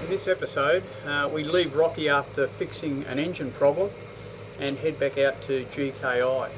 In this episode, we leave Rocky after fixing an engine problem and head back out to GKI.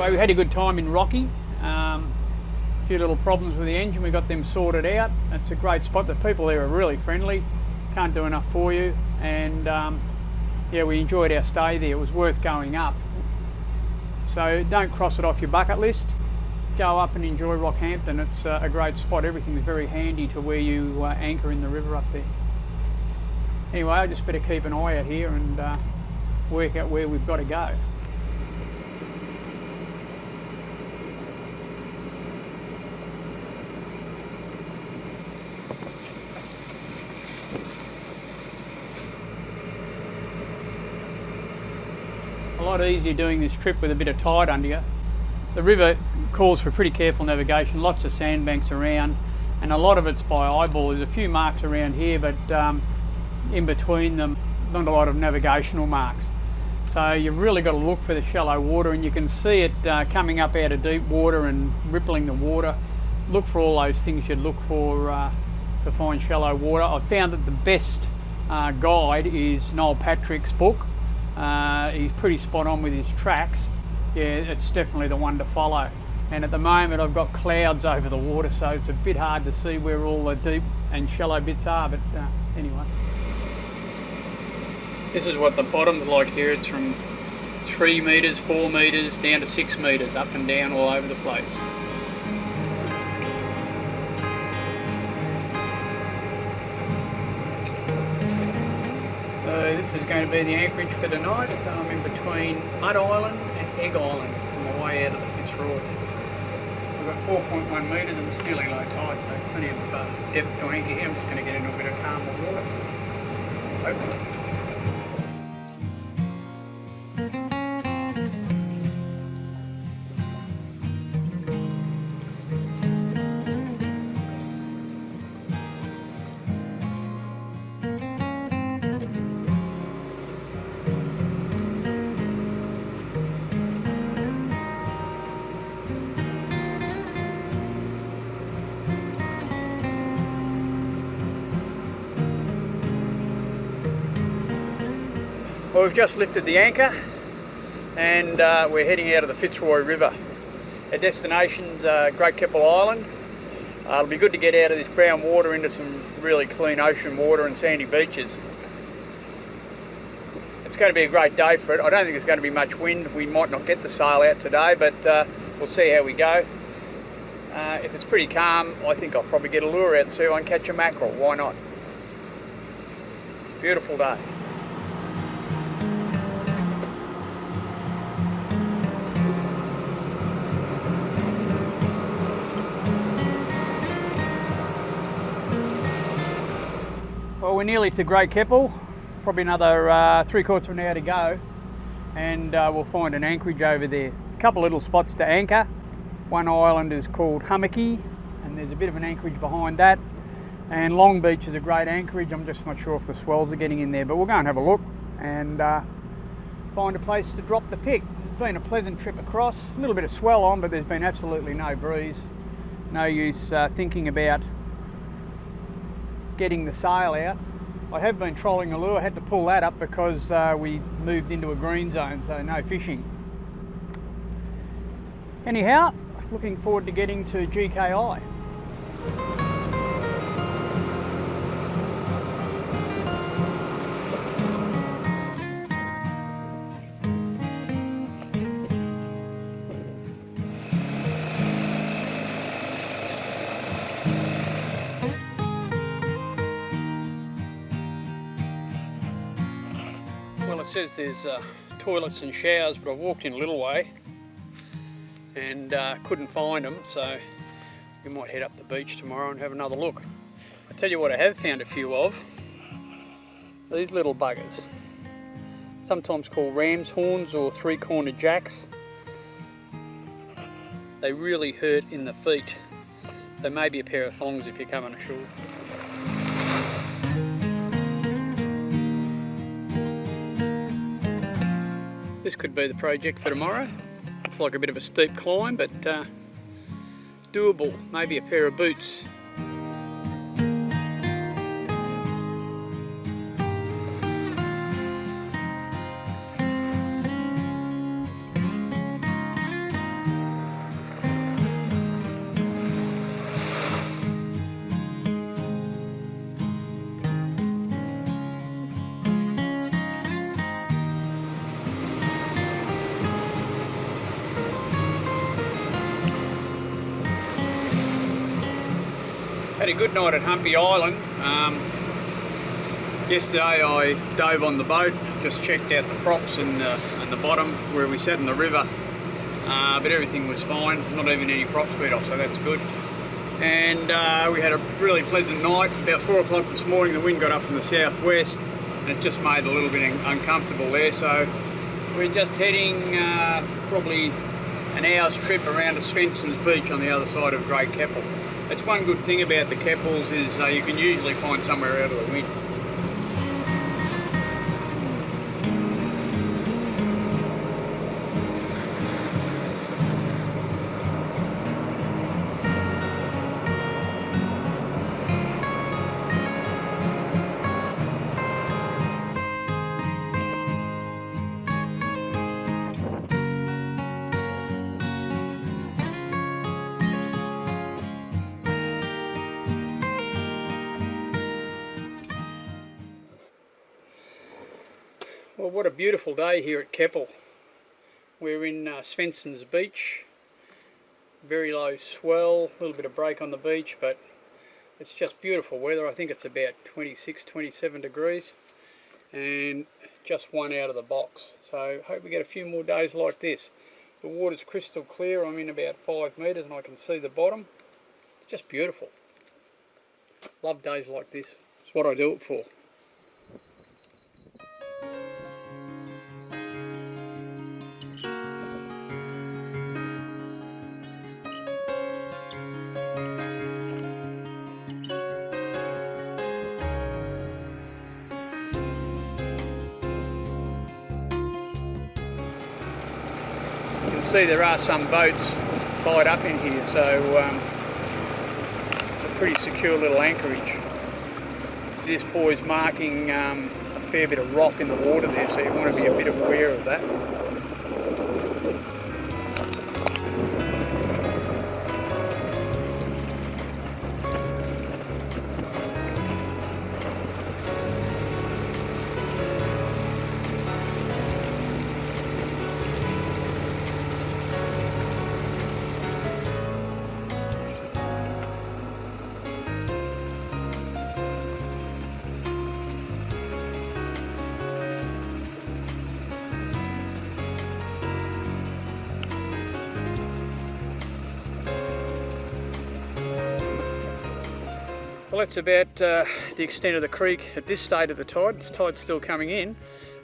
We had a good time in Rocky. A few little problems with the engine, we got them sorted out. It's a great spot. The people there are really friendly, can't do enough for you, and yeah, we enjoyed our stay there. It was worth going up. So don't cross it off your bucket list. Go up and enjoy Rockhampton. It's a great spot. Everything's very handy to where you anchor in the river up there. Anyway, I just better keep an eye out here and work out where we've got to go. A lot easier doing this trip with a bit of tide under you. The river calls for pretty careful navigation, lots of sandbanks around, and a lot of it's by eyeball. There's a few marks around here, but in between them, not a lot of navigational marks. So you've really got to look for the shallow water, and you can see it coming up out of deep water and rippling the water. Look for all those things you'd look for to find shallow water. I've found that the best guide is Noel Patrick's book. He's pretty spot on with his tracks. Yeah, it's definitely the one to follow. And at the moment I've got clouds over the water, so it's a bit hard to see where all the deep and shallow bits are, but anyway. This is what the bottom's like here. It's from 3 metres, 4 metres, down to 6 metres, up and down all over the place. So this is going to be the anchorage for tonight. I'm in between Mud Island and Egg Island on my way out of the Fitzroy. We've got 4.1 metres and it's nearly low tide, so plenty of depth to anchor here. I'm just going to get into a bit of calmer water, hopefully. Well, we've just lifted the anchor and we're heading out of the Fitzroy River. Our destination's Great Keppel Island. It'll be good to get out of this brown water into some really clean ocean water and sandy beaches. It's going to be a great day for it. I don't think there's going to be much wind. We might not get the sail out today, but we'll see how we go. If it's pretty calm, I think I'll probably get a lure out and see if I can catch a mackerel. Why not? Beautiful day. Well, we're nearly to Great Keppel, probably another 3/4 of an hour to go, and we'll find an anchorage over there. A couple little spots to anchor. One island is called Hummocky, and there's a bit of an anchorage behind that. And Long Beach is a great anchorage. I'm just not sure if the swells are getting in there, but we'll go and have a look and find a place to drop the pick. It's been a pleasant trip across, a little bit of swell on, but there's been absolutely no breeze. No use thinking about getting the sail out. I have been trolling a lure. I had to pull that up because we moved into a green zone, so no fishing. Anyhow, looking forward to getting to GKI. Well, it says there's toilets and showers, but I walked in a little way and couldn't find them, so we might head up the beach tomorrow and have another look. I tell you what I have found a few of, these little buggers. sometimes called ram's horns or three-cornered jacks. They really hurt in the feet, so maybe a pair of thongs if you're coming ashore. This could be the project for tomorrow. Looks like a bit of a steep climb, but doable. Maybe a pair of boots. Had a good night at Humpy Island. Yesterday I dove on the boat, just checked out the props in the bottom where we sat in the river, but everything was fine, not even any props went off, so that's good. And we had a really pleasant night. About 4 o'clock this morning the wind got up from the southwest and it just made it a little bit uncomfortable there, so we're just heading probably an hour's trip around to Svenson's beach on the other side of Great Keppel. That's one good thing about the Keppels is you can usually find somewhere out of the wind. Well, what a beautiful day here at Keppel. We're in Svenson's beach. Very low swell, a little bit of break on the beach, but it's just beautiful weather. I think it's about 26, 27 degrees and just one out of the box. So hope we get a few more days like this. The water's crystal clear. I'm in about 5 metres and I can see the bottom. It's just beautiful. Love days like this. It's what I do it for. You can see there are some boats tied up in here, so it's a pretty secure little anchorage. This boy's marking a fair bit of rock in the water there, so you want to be a bit aware of that. Well, that's about the extent of the creek at this state of the tide. The tide's still coming in,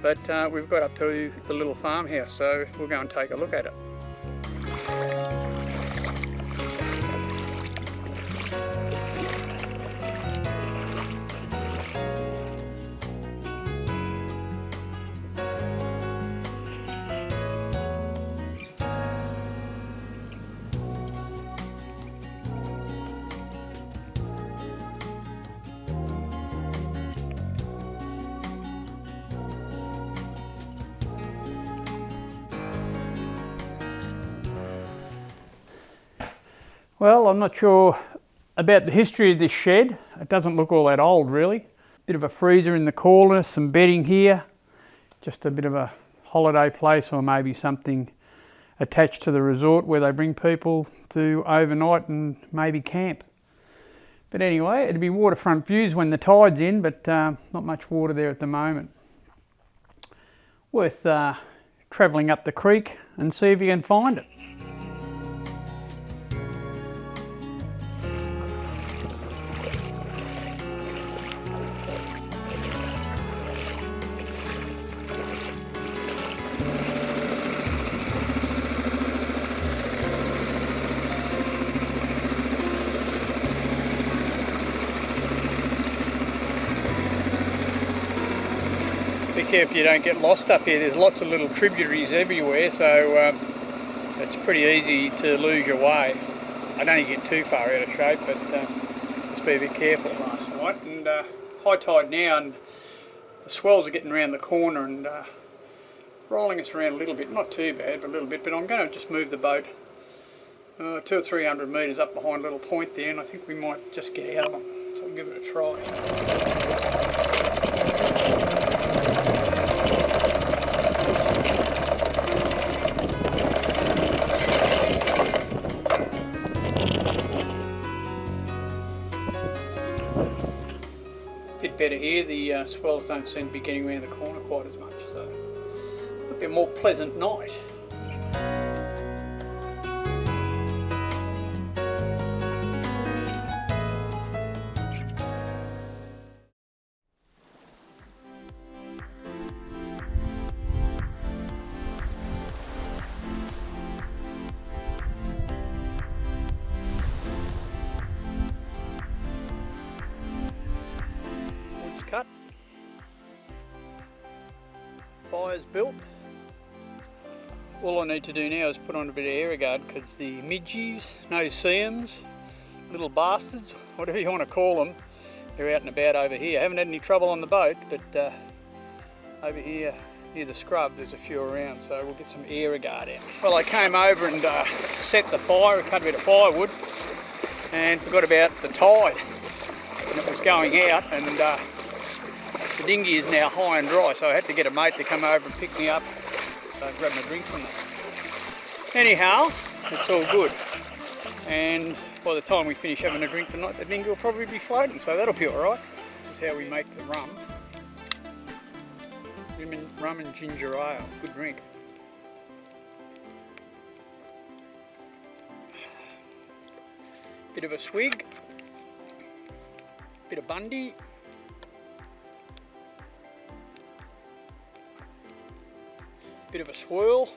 but we've got up to the little farmhouse, so we'll go and take a look at it. Well, I'm not sure about the history of this shed. It doesn't look all that old really. Bit of a freezer in the corner, some bedding here. Just a bit of a holiday place or maybe something attached to the resort where they bring people to overnight and maybe camp. But anyway, it'd be waterfront views when the tide's in, but not much water there at the moment. Worth travelling up the creek and see if you can find it. Be careful you don't get lost up here. There's lots of little tributaries everywhere, so it's pretty easy to lose your way. I don't get too far out of shape, but just be a bit careful. Last night, and high tide now, and the swells are getting around the corner and rolling us around a little bit. Not too bad, but a little bit. But I'm going to just move the boat 200 or 300 metres up behind a little point there, and I think we might just get out of them. So I'll give it a try. Bit better here. The swells don't seem to be getting around the corner quite as much, so it'll be a more pleasant night. Cut, fire's built. All I need to do now is put on a bit of air guard because the midgies, no seams, little bastards, whatever you want to call them, they're out and about over here. I haven't had any trouble on the boat, but over here near the scrub there's a few around, so we'll get some air guard out. Well, I came over and set the fire, cut a bit of firewood, and forgot about the tide, and it was going out, and the dinghy is now high and dry, so I had to get a mate to come over and pick me up, grab my drinks and that. Anyhow, it's all good. And by the time we finish having a drink tonight, the dinghy will probably be floating, so that'll be alright. This is how we make the rum. Rum and ginger ale, good drink. Bit of a swig, bit of Bundy. Bit of a swirl.